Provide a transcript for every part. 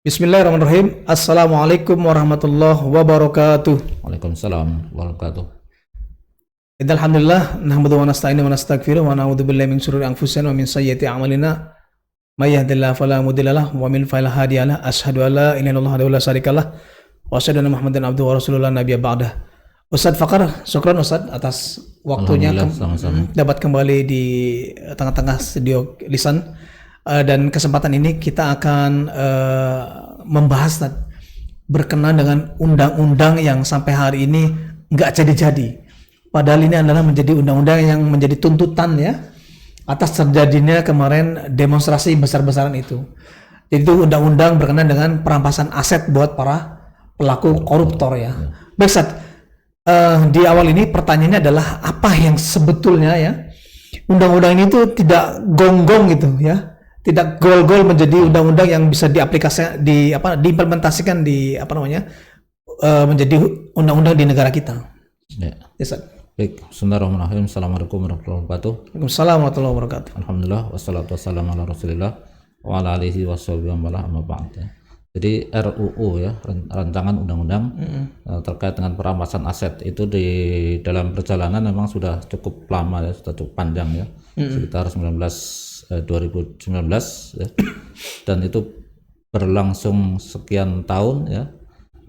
Bismillahirrahmanirrahim. Assalamualaikum warahmatullahi wabarakatuh. Waalaikumsalam warahmatullahi wabarakatuh. Alhamdulillah nahmadu wa nasta'inu wa nastaghfiruh wa na'udzu billahi min syururi anfusina wa min sayyiati a'malina. May yahdihillahu fala mudhillalah wa min fala hadiyalah. Asyhadu an la ilaha illallah wa la syarikalah wa asyhadu anna Muhammadan abduhu wa rasuluhu la nabiyya ba'dah. Ustadz Fakar, syukran Ustadz atas waktunya dapat kembali di tengah-tengah studio Lisan. Dan kesempatan ini kita akan membahas berkenaan dengan undang-undang yang sampai hari ini nggak jadi-jadi. Padahal ini adalah menjadi undang-undang yang menjadi tuntutan ya atas terjadinya kemarin demonstrasi besar-besaran itu. Jadi itu undang-undang berkenaan dengan perampasan aset buat para pelaku koruptor ya. Baik Ustadz, di awal ini pertanyaannya adalah apa yang sebetulnya ya undang-undang ini tuh tidak gonggong gitu ya. Tidak gol-gol menjadi undang-undang yang bisa diimplementasikan menjadi undang-undang di negara kita. Ya. Yes, baik, bismillahirrahmanirrahim. Assalamualaikum warahmatullahi wabarakatuh. Waalaikumsalam warahmatullahi wabarakatuh. Alhamdulillah wassalatu wassalamu ala Rasulillah wa ala alihi washabihi wa man amma ba'd. Jadi RUU ya, rancangan undang-undang terkait dengan perampasan aset itu di dalam perjalanan memang sudah cukup lama ya, sudah cukup panjang ya. Sekitar 2019 ya. Dan itu berlangsung sekian tahun ya,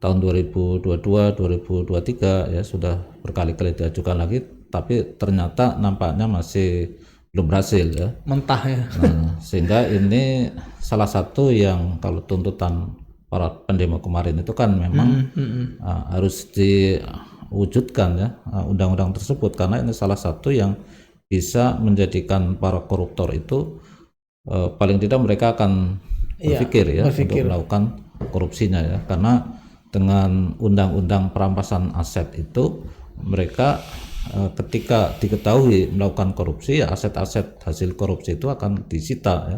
tahun 2022 2023 ya, sudah berkali-kali diajukan lagi tapi ternyata nampaknya masih belum berhasil ya, mentah ya. Sehingga ini salah satu yang kalau tuntutan para pendemo kemarin itu kan memang harus diwujudkan ya undang-undang tersebut, karena ini salah satu yang bisa menjadikan para koruptor itu paling tidak mereka akan berpikir untuk melakukan korupsinya ya, karena dengan undang-undang perampasan aset itu mereka ketika diketahui melakukan korupsi ya aset-aset hasil korupsi itu akan disita ya,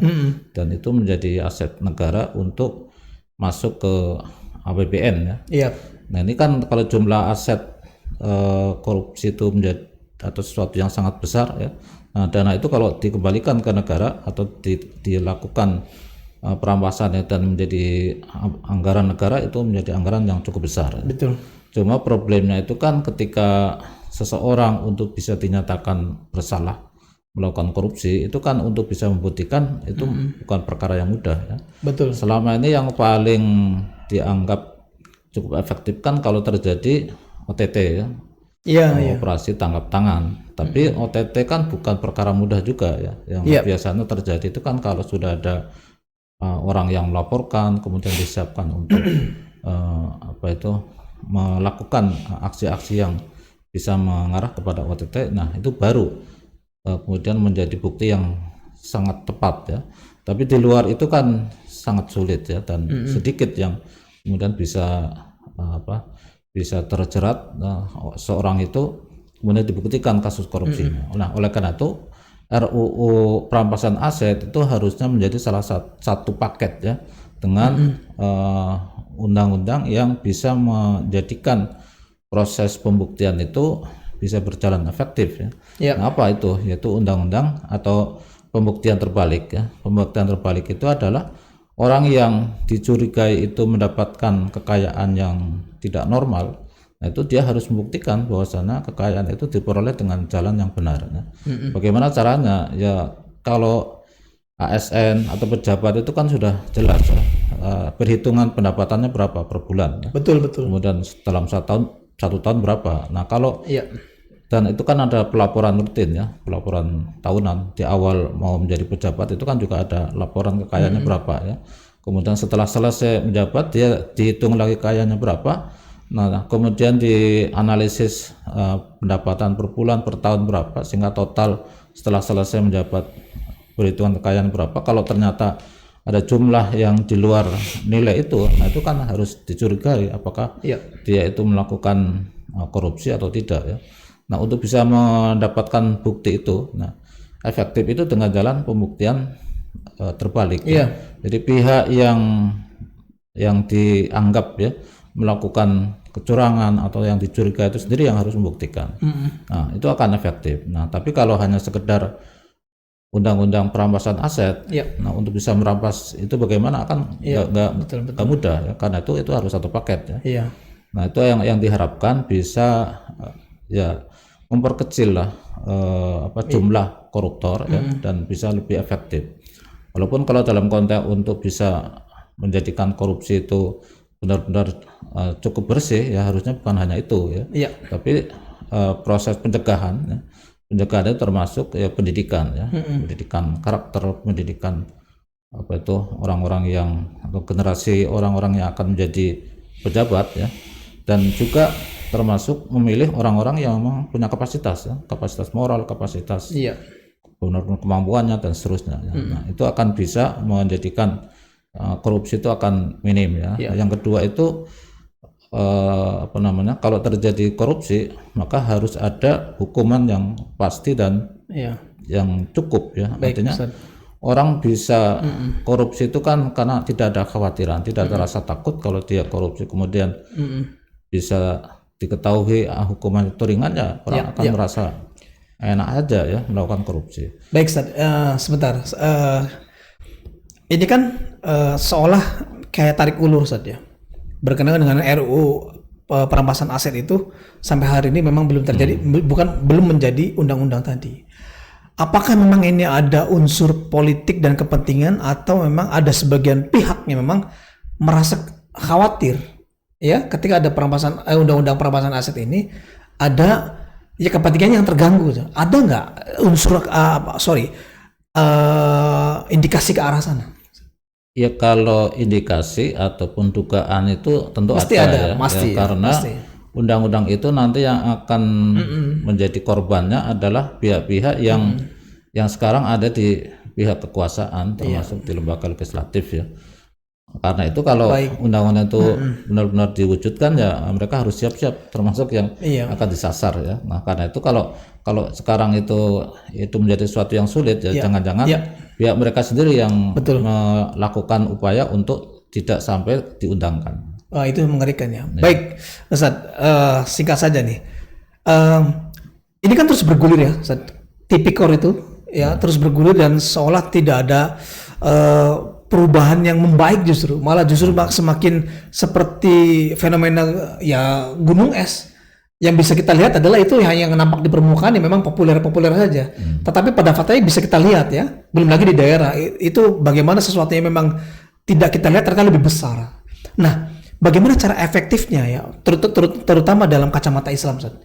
dan itu menjadi aset negara untuk masuk ke APBN ya. Nah ini kan kalau jumlah aset korupsi itu menjadi atau sesuatu yang sangat besar ya. Nah, dana itu kalau dikembalikan ke negara atau dilakukan perampasannya dan menjadi anggaran negara, itu menjadi anggaran yang cukup besar. Betul. Cuma problemnya itu kan ketika seseorang untuk bisa dinyatakan bersalah melakukan korupsi itu kan untuk bisa membuktikan itu bukan perkara yang mudah ya. Betul. Selama ini yang paling dianggap cukup efektif kan kalau terjadi OTT ya. Operasi tangkap tangan. Tapi OTT kan bukan perkara mudah juga ya. Yang biasanya terjadi itu kan kalau sudah ada orang yang melaporkan kemudian disiapkan untuk melakukan aksi-aksi yang bisa mengarah kepada OTT. Nah, itu baru kemudian menjadi bukti yang sangat tepat ya. Tapi di luar itu kan sangat sulit ya, dan sedikit yang kemudian bisa bisa terjerat seorang itu kemudian dibuktikan kasus korupsi. Nah, oleh karena itu RUU perampasan aset itu harusnya menjadi salah satu paket ya dengan undang-undang yang bisa menjadikan proses pembuktian itu bisa berjalan efektif ya. Nah, apa itu? Yaitu undang-undang atau pembuktian terbalik ya. Pembuktian terbalik itu adalah orang yang dicurigai itu mendapatkan kekayaan yang tidak normal. Nah, itu dia harus membuktikan bahwasanya kekayaan itu diperoleh dengan jalan yang benar ya. Bagaimana caranya? Ya kalau ASN atau pejabat itu kan sudah jelas ya. Perhitungan pendapatannya berapa per bulan ya. Betul. Kemudian dalam satu tahun berapa. Nah, kalau dan itu kan ada pelaporan rutin ya, pelaporan tahunan. Di awal mau menjadi pejabat itu kan juga ada laporan kekayaannya berapa ya. Kemudian setelah selesai menjabat dia dihitung lagi kekayaannya berapa. Nah, kemudian dianalisis pendapatan per bulan per tahun berapa, sehingga total setelah selesai menjabat perhitungan kekayaan berapa. Kalau ternyata ada jumlah yang di luar nilai itu, nah itu kan harus dicurigai apakah dia itu melakukan korupsi atau tidak ya. Nah, untuk bisa mendapatkan bukti itu, nah efektif itu dengan jalan pembuktian terbalik. Ya. Jadi pihak yang dianggap ya melakukan kecurangan atau yang dicurigai itu sendiri yang harus membuktikan. Nah, itu akan efektif. Nah, tapi kalau hanya sekedar undang-undang perampasan aset. Ya. Nah, untuk bisa merampas itu bagaimana kan Iya, nggak mudah ya, karena itu harus satu paket ya. Iya. Nah, itu yang diharapkan bisa ya memperkecil lah jumlah koruptor ya, dan bisa lebih efektif. Walaupun kalau dalam konteks untuk bisa menjadikan korupsi itu benar-benar cukup bersih ya, harusnya bukan hanya itu ya. Iya. Tapi proses pencegahan ya, pencegahan itu termasuk ya pendidikan ya, pendidikan karakter, pendidikan orang-orang yang atau generasi orang-orang yang akan menjadi pejabat ya, dan juga termasuk memilih orang-orang yang memang punya kapasitas ya, kapasitas moral, kapasitas Iya. benar-benar kemampuannya dan seterusnya ya. Nah, itu akan bisa menjadikan korupsi itu akan minim ya. Yang kedua itu kalau terjadi korupsi maka harus ada hukuman yang pasti dan yang cukup ya. Artinya orang bisa korupsi itu kan karena tidak ada kekhawatiran, tidak ada rasa takut kalau dia korupsi kemudian bisa diketahui hukuman itu ringan ya, orang akan merasa enak aja ya melakukan korupsi. Baik, Ustaz. Sebentar. Ini kan seolah kayak tarik ulur, Ustaz ya. Berkenaan dengan RUU perampasan aset itu sampai hari ini memang belum terjadi, belum menjadi undang-undang tadi. Apakah memang ini ada unsur politik dan kepentingan atau memang ada sebagian pihak yang memang merasa khawatir ya ketika ada perampasan undang-undang perampasan aset ini ada ya kepentingan yang terganggu? Ada nggak unsur indikasi ke arah sana? Ya kalau indikasi ataupun dugaan itu tentu Pasti ada ya, pasti, karena undang-undang itu nanti yang akan menjadi korbannya adalah pihak-pihak yang sekarang ada di pihak kekuasaan, termasuk di lembaga legislatif ya. Karena itu kalau undang-undang itu benar-benar diwujudkan ya mereka harus siap-siap, termasuk yang akan disasar ya. Nah karena itu kalau sekarang itu menjadi sesuatu yang sulit ya, jangan-jangan pihak mereka sendiri yang melakukan upaya untuk tidak sampai diundangkan. Wah, itu mengerikan ya. Baik, Ustaz, singkat saja nih. Ini kan terus bergulir ya, Ustaz. Tipikor itu ya terus bergulir dan seolah tidak ada perubahan yang membaik, justru malah semakin seperti fenomena ya gunung es. Yang bisa kita lihat adalah itu yang nampak di permukaan yang memang populer saja. Tetapi pada faktanya bisa kita lihat ya, belum lagi di daerah itu bagaimana sesuatu yang memang tidak kita lihat ternyata lebih besar. Nah, bagaimana cara efektifnya ya, terutama dalam kacamata Islam, Ustaz,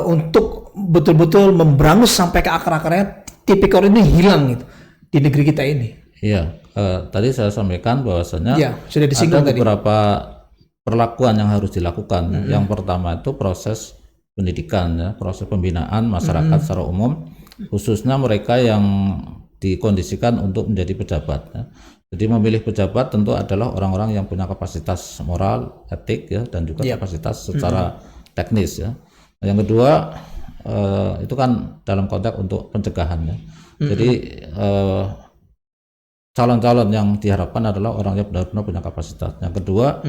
untuk betul-betul memberangus sampai ke akar-akarnya tipikor ini hilang gitu di negeri kita ini. Iya, tadi saya sampaikan bahwasanya sudah disinggung ada beberapa perlakuan yang harus dilakukan. Yang pertama itu proses pendidikan ya, proses pembinaan masyarakat secara umum, khususnya mereka yang dikondisikan untuk menjadi pejabat ya. Jadi memilih pejabat tentu adalah orang-orang yang punya kapasitas moral, etik ya, dan juga kapasitas secara teknis ya. Nah, yang kedua itu kan dalam konteks untuk pencegahan ya. Jadi calon-calon yang diharapkan adalah orang yang benar-benar punya kapasitas. Yang kedua,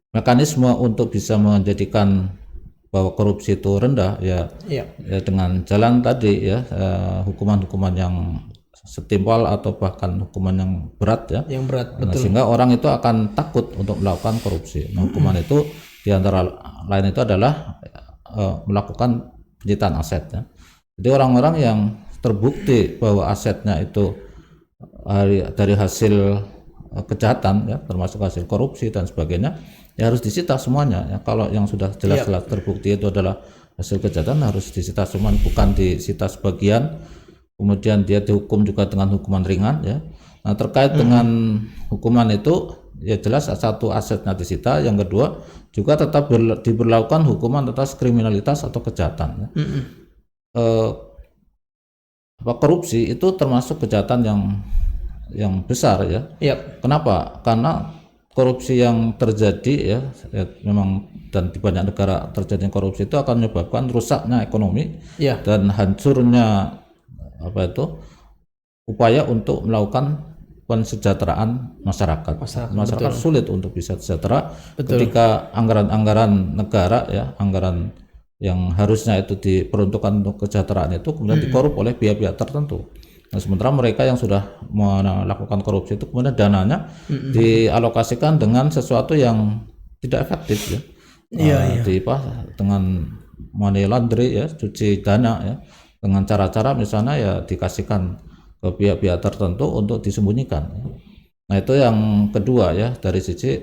mekanisme untuk bisa menjadikan bahwa korupsi itu rendah ya dengan jalan tadi ya, hukuman-hukuman yang setimpal atau bahkan hukuman yang berat ya. Yang berat, betul. Sehingga orang itu akan takut untuk melakukan korupsi. Nah, hukuman itu diantara lain itu adalah melakukan penyitaan aset ya. Jadi orang-orang yang terbukti bahwa asetnya itu dari hasil kejahatan ya, termasuk hasil korupsi dan sebagainya, ya harus disita semuanya ya. Kalau yang sudah jelas-jelas terbukti itu adalah hasil kejahatan harus disita semua, bukan disita sebagian kemudian dia dihukum juga dengan hukuman ringan ya. Nah, terkait dengan hukuman itu ya jelas satu asetnya disita, yang kedua juga tetap diberlakukan hukuman atas kriminalitas atau kejahatan ya. Korupsi itu termasuk kejahatan yang besar ya. Kenapa? Karena korupsi yang terjadi ya memang, dan di banyak negara terjadi korupsi itu akan menyebabkan rusaknya ekonomi dan hancurnya upaya untuk melakukan pensejahteraan masyarakat. Masyarakat sulit untuk bisa sejahtera ketika anggaran-anggaran negara ya, anggaran yang harusnya itu diperuntukkan untuk kesejahteraan itu kemudian dikorup oleh pihak-pihak tertentu. Nah, sementara mereka yang sudah melakukan korupsi itu kemudian dananya dialokasikan dengan sesuatu yang tidak efektif ya. Dengan money laundry ya, cuci dana ya, dengan cara-cara misalnya ya dikasihkan ke pihak-pihak tertentu untuk disembunyikan. Nah itu yang kedua ya, dari sisi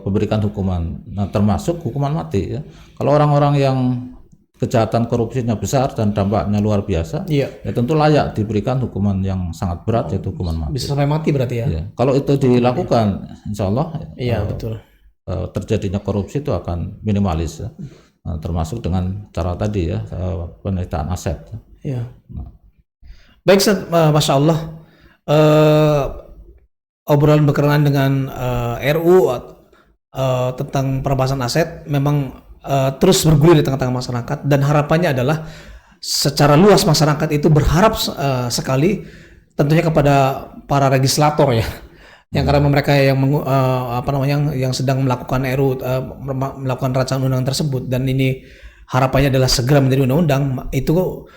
pemberikan hukuman. Nah termasuk hukuman mati ya. Kalau orang-orang yang kejahatan korupsinya besar dan dampaknya luar biasa, ya tentu layak diberikan hukuman yang sangat berat, yaitu hukuman mati. Bisa sampai mati berarti ya? Kalau itu dilakukan, insya Allah betul. Terjadinya korupsi itu akan minimalis ya. Nah, termasuk dengan cara tadi ya, penyitaan aset. Iya. Baik, Ustaz, Masya Allah. Obrolan berkenaan dengan RU tentang perampasan aset memang terus bergulir di tengah-tengah masyarakat, dan harapannya adalah secara luas masyarakat itu berharap sekali tentunya kepada para legislator ya, yang karena mereka yang yang sedang melakukan RU melakukan rancangan undang tersebut, dan ini harapannya adalah segera menjadi undang-undang. Itu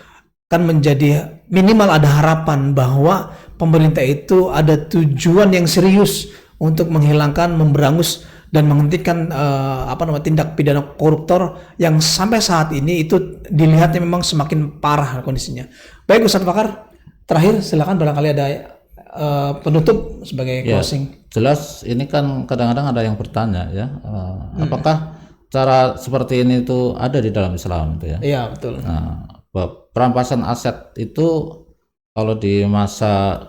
kan menjadi minimal ada harapan bahwa pemerintah itu ada tujuan yang serius untuk menghilangkan, memberangus dan menghentikan tindak pidana koruptor yang sampai saat ini itu dilihatnya memang semakin parah kondisinya. Baik Ustaz Fakar, terakhir silakan barangkali ada penutup sebagai closing. Jelas ini kan kadang-kadang ada yang bertanya ya, apakah cara seperti ini itu ada di dalam Islam itu ya? Iya betul. Nah, perampasan aset itu kalau di masa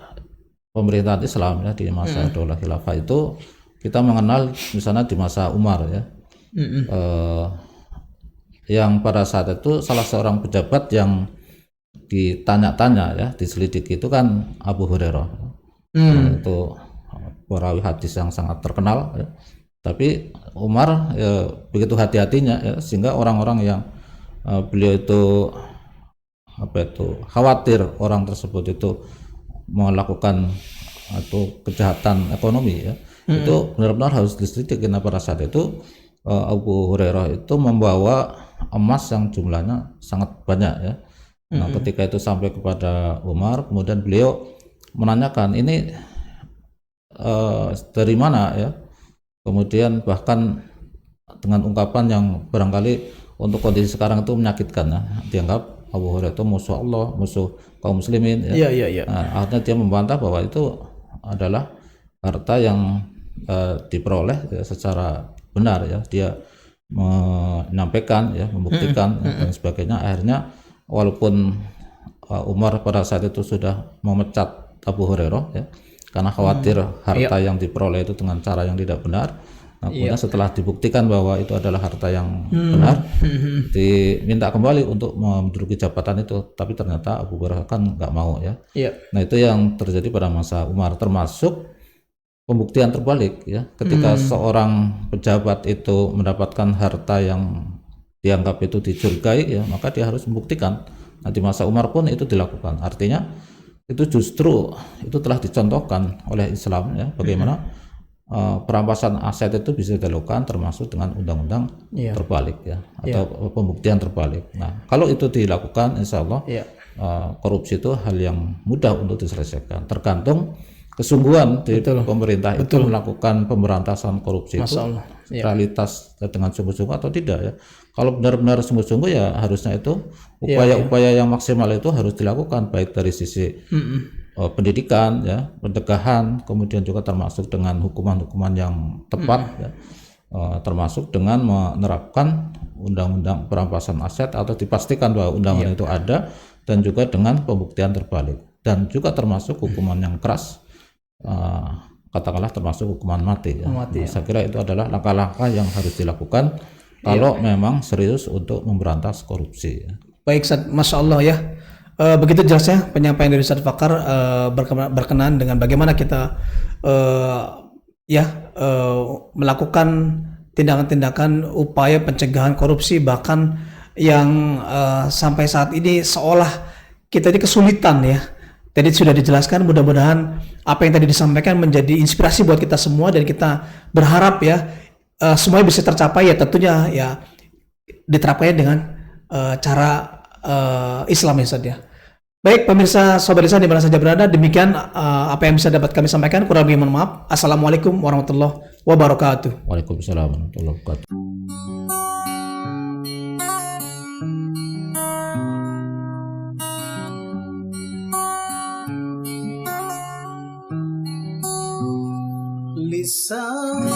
pemerintahan Islam ya, di masa Daulah Khilafah itu kita mengenal misalnya di masa Umar ya, yang pada saat itu salah seorang pejabat yang ditanya-tanya ya, diselidiki itu kan Abu Hurairah. Itu perawi hadis yang sangat terkenal ya. Tapi Umar ya, begitu hati-hatinya ya, sehingga orang-orang yang beliau itu khawatir orang tersebut itu melakukan atau kejahatan ekonomi ya, itu benar-benar harus diselidiki. Nah pada saat itu Abu Hurairah itu membawa emas yang jumlahnya sangat banyak ya. Nah ketika itu sampai kepada Umar, kemudian beliau menanyakan ini dari mana ya, kemudian bahkan dengan ungkapan yang barangkali untuk kondisi sekarang itu menyakitkan ya, dianggap Abu Hurairah itu musuh Allah, musuh kaum muslimin ya. Nah, akhirnya dia membantah bahwa itu adalah harta yang diperoleh ya, secara benar ya, dia menyampaikan ya, membuktikan dan sebagainya. Akhirnya walaupun Umar pada saat itu sudah memecat Abu Hurairah ya, karena khawatir harta yang diperoleh itu dengan cara yang tidak benar. Nah, kemudian setelah dibuktikan bahwa itu adalah harta yang benar, diminta kembali untuk menduduki jabatan itu, tapi ternyata Abu Hurairah kan nggak mau ya. Nah itu yang terjadi pada masa Umar, termasuk pembuktian terbalik ya, ketika seorang pejabat itu mendapatkan harta yang dianggap itu dicurigai ya, maka dia harus membuktikan. Nah di masa Umar pun itu dilakukan, artinya itu justru itu telah dicontohkan oleh Islam ya, bagaimana perampasan aset itu bisa dilakukan termasuk dengan undang-undang terbalik ya, atau pembuktian terbalik. Nah kalau itu dilakukan, insya Allah korupsi itu hal yang mudah untuk diselesaikan, tergantung kesungguhan di pemerintah itu melakukan pemberantasan korupsi itu realitas dengan sungguh-sungguh atau tidak ya. Kalau benar-benar sungguh-sungguh ya harusnya itu upaya-upaya yang maksimal itu harus dilakukan, baik dari sisi pendidikan ya, pencegahan, kemudian juga termasuk dengan hukuman-hukuman yang tepat ya, termasuk dengan menerapkan undang-undang perampasan aset atau dipastikan bahwa undang-undang itu ada, dan juga dengan pembuktian terbalik, dan juga termasuk hukuman yang keras, katakanlah termasuk hukuman mati ya. Saya kira itu adalah langkah-langkah yang harus dilakukan kalau memang serius untuk memberantas korupsi ya. Baik Ustaz, Masya Allah ya. Begitu jelasnya penyampaian dari Ustaz Fakar berkenaan dengan bagaimana kita melakukan tindakan-tindakan upaya pencegahan korupsi, bahkan yang sampai saat ini seolah kita ini kesulitan ya. Tadi sudah dijelaskan, mudah-mudahan apa yang tadi disampaikan menjadi inspirasi buat kita semua, dan kita berharap ya semuanya bisa tercapai ya, tentunya ya diterapkannya dengan cara Islam ya Ustaz ya. Baik pemirsa Sobat Lisan di mana saja berada, demikian apa yang bisa dapat kami sampaikan, kurang lebih mohon maaf. Assalamualaikum warahmatullahi wabarakatuh. Waalaikumsalam warahmatullahi wabarakatuh. Lisan